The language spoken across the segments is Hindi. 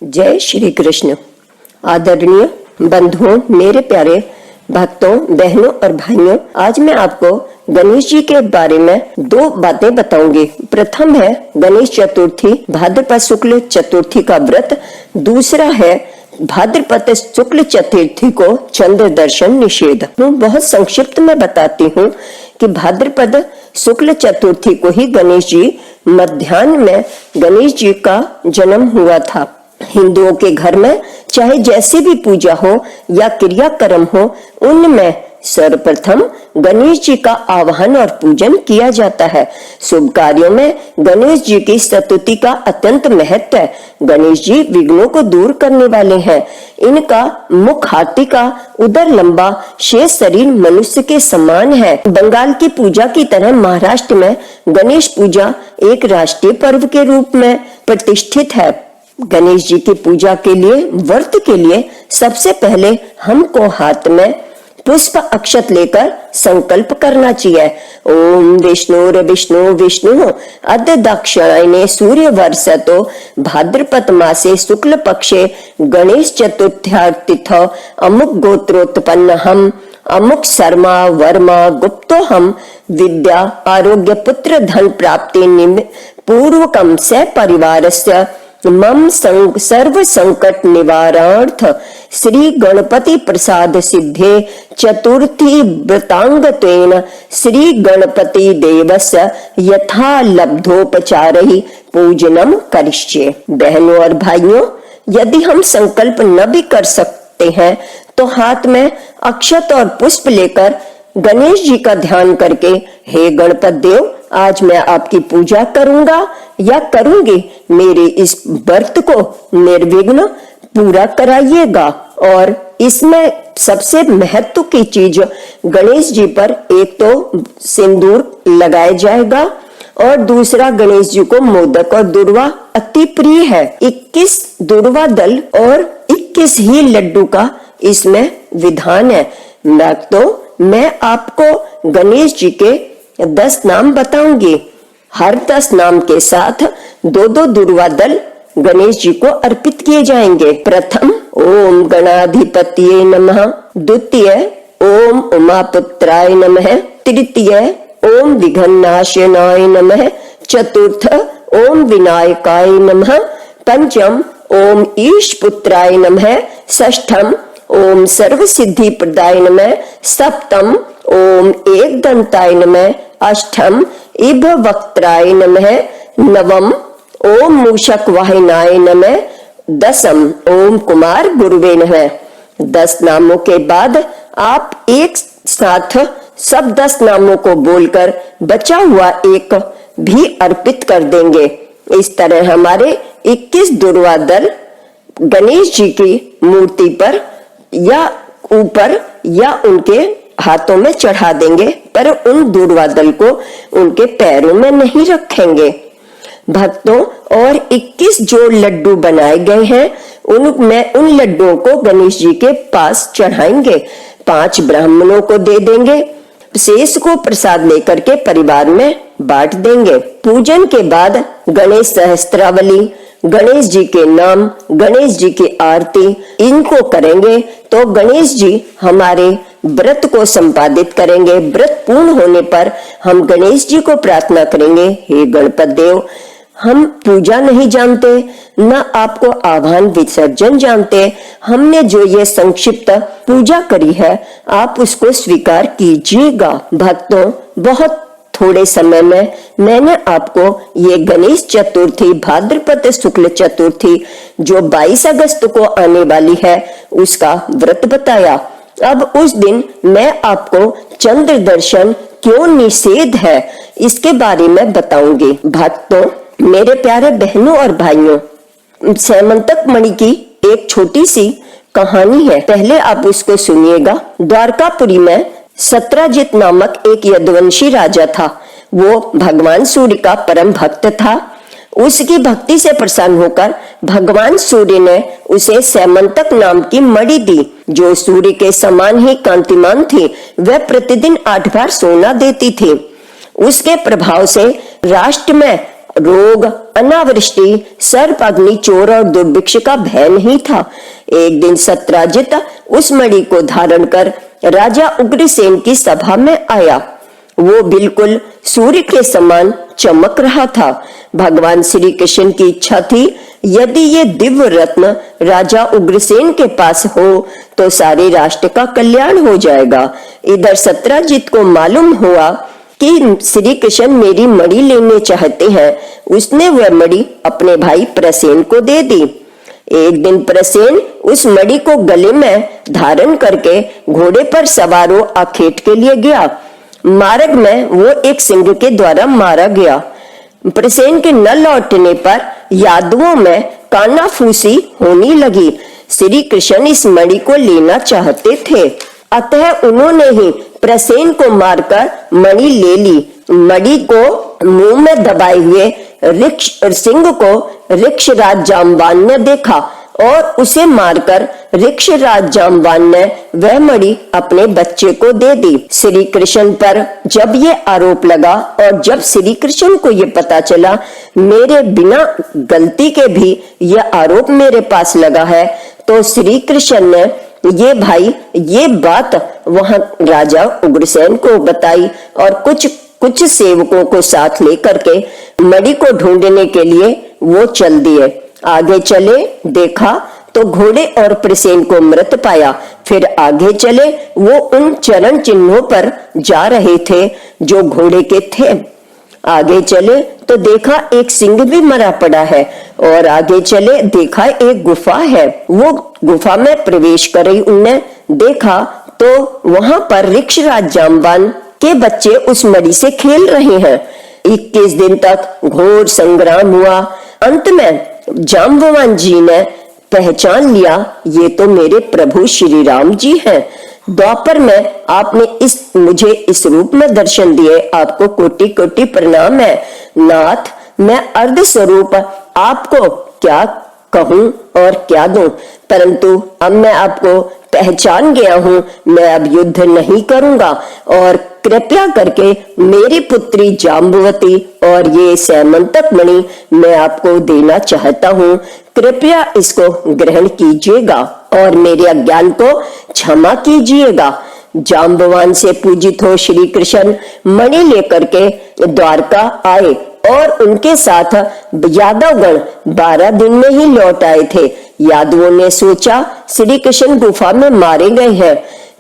जय श्री कृष्ण। आदरणीय बंधुओं, मेरे प्यारे भक्तों, बहनों और भाइयों, आज मैं आपको गणेश जी के बारे में दो बातें बताऊंगी। प्रथम है गणेश चतुर्थी, भाद्रपद शुक्ल चतुर्थी का व्रत। दूसरा है भाद्रपद शुक्ल चतुर्थी को चंद्र दर्शन निषेध। बहुत संक्षिप्त में बताती हूँ कि भाद्रपद शुक्ल चतुर्थी को ही गणेश जी मध्याह्न में गणेश जी का जन्म हुआ था। हिंदुओं के घर में चाहे जैसी भी पूजा हो या क्रियाक्रम हो, उनमें सर्वप्रथम गणेश जी का आवाहन और पूजन किया जाता है। शुभ कार्यों में गणेश जी की स्तुति का अत्यंत महत्व है। गणेश जी विघ्नों को दूर करने वाले हैं। इनका मुख हाथी का, उदर लंबा, शेष शरीर मनुष्य के समान है। बंगाल की पूजा की तरह महाराष्ट्र में गणेश पूजा एक राष्ट्रीय पर्व के रूप में प्रतिष्ठित है। गणेश जी की पूजा के लिए, व्रत के लिए सबसे पहले हमको हाथ में पुष्प अक्षत लेकर संकल्प करना चाहिए। ओम विष्णुर विष्णु विष्णु अद्य दक्षिणायने सूर्य वर्षतो भाद्रपद मासे शुक्ल पक्षे गणेश चतुर्थ्यार्तिथ अमुक गोत्रोत्पन्न हम अमुक शर्मा वर्मा गुप्तो हम विद्या आरोग्य पुत्र धन प्राप्ति पूर्वकम से परिवारस्य मम सर्व संकट निवारणार्थ श्री गणपति प्रसाद सिद्धे चतुर्थी व्रतांगत्वेन श्री गणपति देवस्य यथा लब्धोपचारहि पूजनम करिष्ये। बहनों और भाइयों, यदि हम संकल्प न भी कर सकते हैं तो हाथ में अक्षत और पुष्प लेकर गणेश जी का ध्यान करके, हे गणपत देव, आज मैं आपकी पूजा करूंगा या करूंगी, मेरे इस व्रत को निर्विघ्न पूरा कराइएगा। और इसमें सबसे महत्व की चीज, गणेश जी पर एक तो सिंदूर लगाया जाएगा और दूसरा गणेश जी को मोदक और दुर्वा अति प्रिय है। 21 दुर्वा दल और 21 ही लड्डू का इसमें विधान है। मैं आपको गणेश जी के 10 नाम बताऊंगी। हर 10 नाम के साथ 2-2 दुर्वा दल गणेश जी को अर्पित किए जाएंगे। प्रथम ओम गणाधिपतये नमः, द्वितीय ओम उमापुत्राय नमः, तृतीय ओम विघ्ननाशनाय नमः, चतुर्थ ओम विनायकाय नमः, पंचम ओम ईशपुत्राय नमः, षष्ठम ओम सर्व सिद्धि प्रदाय नमः, सप्तम ओम एक दंताय नमः, अष्टम इभ वक्त्राय नमः, नवम ओम मूषक वाहनाय नमः, दसम ओम कुमार गुरुवे नमः। 10 नामों के बाद आप एक साथ सब 10 नामों को बोलकर बचा हुआ एक भी अर्पित कर देंगे। इस तरह हमारे 21 दुर्वा दल गणेश जी की मूर्ति पर या ऊपर या उनके हाथों में चढ़ा देंगे, पर उन दुर्वा दल को उनके पैरों में नहीं रखेंगे। भक्तों, और 21 जो लड्डू बनाए गए हैं उन लड्डुओं को गणेश जी के पास चढ़ाएंगे। 5 ब्राह्मणों को दे देंगे, शेष को प्रसाद लेकर के परिवार में बांट देंगे। पूजन के बाद गणेश सहस्त्रावली, गणेश जी के नाम, गणेश जी की आरती, इनको करेंगे तो गणेश जी हमारे व्रत को संपादित करेंगे। व्रत पूर्ण होने पर हम गणेश जी को प्रार्थना करेंगे, हे गणपत देव, हम पूजा नहीं जानते, न आपको आह्वान विसर्जन जानते, हमने जो ये संक्षिप्त पूजा करी है आप उसको स्वीकार कीजिएगा। भक्तों, बहुत थोड़े समय में मैंने आपको ये गणेश चतुर्थी, भाद्रपद शुक्ल चतुर्थी जो 22 अगस्त को आने वाली है, उसका व्रत बताया। अब उस दिन मैं आपको चंद्र दर्शन क्यों निषेध है इसके बारे में बताऊंगी। भक्तों, मेरे प्यारे बहनों और भाइयों, सैमंतक मणि की एक छोटी सी कहानी है, पहले आप उसको सुनिएगा। द्वारकापुरी में सत्रजित नामक एक यदुवंशी राजा था। वो भगवान सूर्य का परम भक्त था। उसकी भक्ति से प्रसन्न होकर भगवान सूर्य ने उसे सैमंतक नाम की मणि दी, जो सूर्य के समान ही कांतिमान थी। वह प्रतिदिन 8 बार सोना देती थी। उसके प्रभाव से राष्ट्र में रोग, अनावृष्टि, सर्प, अग्नि, चोर और दुर्भिक्ष का भय नहीं था। एक दिन सत्राजित उस मणि को धारण कर राजा उग्रसेन की सभा में आया। वो बिल्कुल सूर्य के समान चमक रहा था। भगवान श्री कृष्ण की इच्छा थी, यदि ये दिव्य रत्न राजा उग्रसेन के पास हो तो सारे राष्ट्र का कल्याण हो जाएगा। इधर सत्राजित को मालूम हुआ कि श्री कृष्ण मेरी मणि लेने चाहते हैं। उसने वह मणि अपने भाई प्रसेन को दे दी। एक दिन प्रसेन उस मणि को गले में धारण करके घोड़े पर सवार हो आखेट के लिए गया। मार्ग में वो एक सिंह के द्वारा मारा गया। प्रसेन के न लौटने पर यादवों में कानाफूसी होने लगी। श्री कृष्ण इस मणि को लेना चाहते थे, अतः उन्होंने ही प्रसेन को मारकर मणि ले ली। मणि को मुंह में दबाए हुए सिंह को ऋक्षराज जाम्बान ने देखा और उसे मारकर ऋक्षराज जाम्बान ने वह मणि अपने बच्चे को दे दी। श्री कृष्ण पर जब ये आरोप लगा और जब श्री कृष्ण को ये पता चला मेरे बिना गलती के भी यह आरोप मेरे पास लगा है, तो श्री कृष्ण ने ये बात वहां राजा उग्रसेन को बताई और कुछ सेवकों को साथ लेकर के मणि को ढूंढने के लिए वो चल दिए। आगे चले, देखा तो घोड़े और प्रसेन को मृत पाया। फिर आगे चले, वो उन चरण चिन्हों पर जा रहे थे जो घोड़े के थे। आगे चले तो देखा एक सिंह भी मरा पड़ा है और आगे चले देखा एक गुफा है। वो गुफा में प्रवेश करे उनने देखा तो वहां पर ऋक्षराज जाम्बान के बच्चे उस मणि से खेल रहे हैं। 21 दिन तक घोर संग्राम हुआ। अंत में जाम्बवान जी ने पहचान लिया, ये तो मेरे प्रभु श्री राम जी हैं। द्वापर में आपने मुझे इस रूप में दर्शन दिए, आपको कोटि कोटि प्रणाम है। नाथ, मैं अर्ध स्वरूप आपको क्या कहूं और क्या दूं, परंतु अब मैं आपको पहचान गया हूं। मैं अब युद्ध नहीं करूंगा और कृपया करके मेरी पुत्री जाम्बवती और ये सैमंतक मणि मैं आपको देना चाहता हूं। कृपया इसको ग्रहण कीजिएगा और मेरे अज्ञान को क्षमा कीजिएगा। जाम्बवान से पूजित हो श्री कृष्ण मणि लेकर के द्वारका आए और उनके साथ यादवगण 12 दिन में ही लौट आए थे। यादवों ने सोचा श्री कृष्ण गुफा में मारे गए हैं,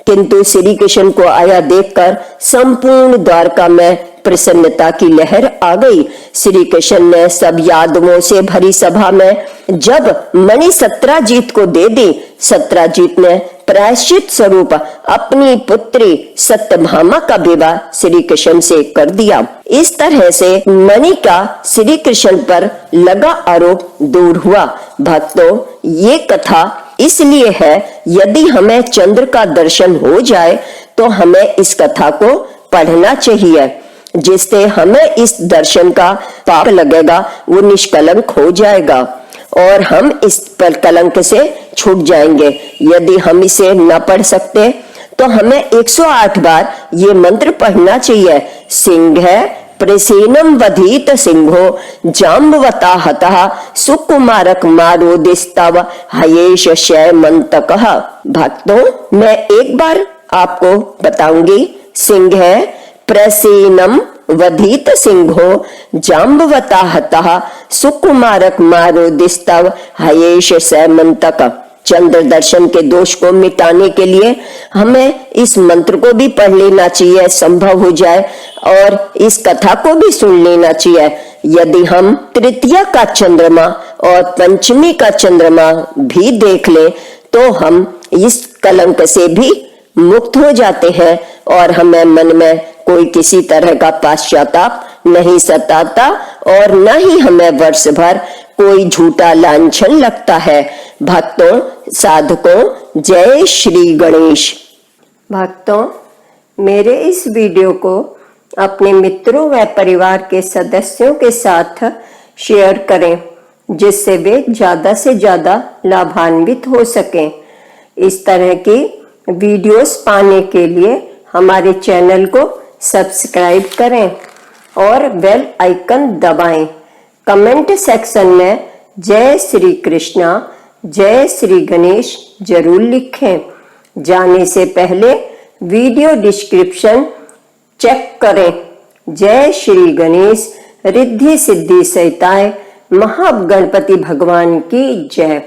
किंतु श्री कृष्ण को आया देखकर संपूर्ण द्वारका में प्रसन्नता की लहर आ गई। श्री कृष्ण ने सब यादवों से भरी सभा में जब मणि सत्राजीत को दे दी, सत्राजीत ने प्रायश्चित स्वरूप अपनी पुत्री सत्यभामा का विवाह श्री कृष्ण से कर दिया। इस तरह से मणि का श्री कृष्ण पर लगा आरोप दूर हुआ। भक्तों, ये कथा इसलिए है, यदि हमें चंद्र का दर्शन हो जाए तो हमें इस कथा को पढ़ना चाहिए, जिससे हमें इस दर्शन का पाप लगेगा, वो निष्कलंक हो जाएगा और हम इस पर कलंक से छूट जाएंगे। यदि हम इसे न पढ़ सकते तो हमें 108 बार ये मंत्र पढ़ना चाहिए। सिंह प्रसेनम वधीत सिंहो जाम्बवता हतः सुकुमारक मारोदिस्तव हयेश शैमंतकः। भक्तों, मैं एक बार आपको बताऊंगी। सिंह प्रसेनम वधीत सिंहो जाम्बवता हतः सुकुमारक मारोदिस्तव हयेश शैमंतकः। चंद्र दर्शन के दोष को मिटाने के लिए हमें इस मंत्र को भी पढ़ लेना चाहिए, संभव हो जाए, और इस कथा को भी सुन लेना चाहिए। यदि हम तृतीया का चंद्रमा और पंचमी का चंद्रमा भी देख लें तो हम इस कलंक से भी मुक्त हो जाते हैं और हमें मन में कोई किसी तरह का पश्चाताप नहीं सताता और न ही हमें वर्ष भर कोई झूठा लांछन लगता है। भक्तों, साधकों, जय श्री गणेश। भक्तों, मेरे इस वीडियो को अपने मित्रों व परिवार के सदस्यों के साथ शेयर करें, जिससे वे ज्यादा से ज्यादा लाभान्वित हो सकें। इस तरह की वीडियोस पाने के लिए हमारे चैनल को सब्सक्राइब करें और बेल आइकन दबाएं, कमेंट सेक्शन में जय श्री कृष्णा, जय श्री गणेश जरूर लिखें। जाने से पहले वीडियो डिस्क्रिप्शन चेक करें। जय श्री गणेश, रिद्धि सिद्धि सहिताय महागणपति भगवान की जय।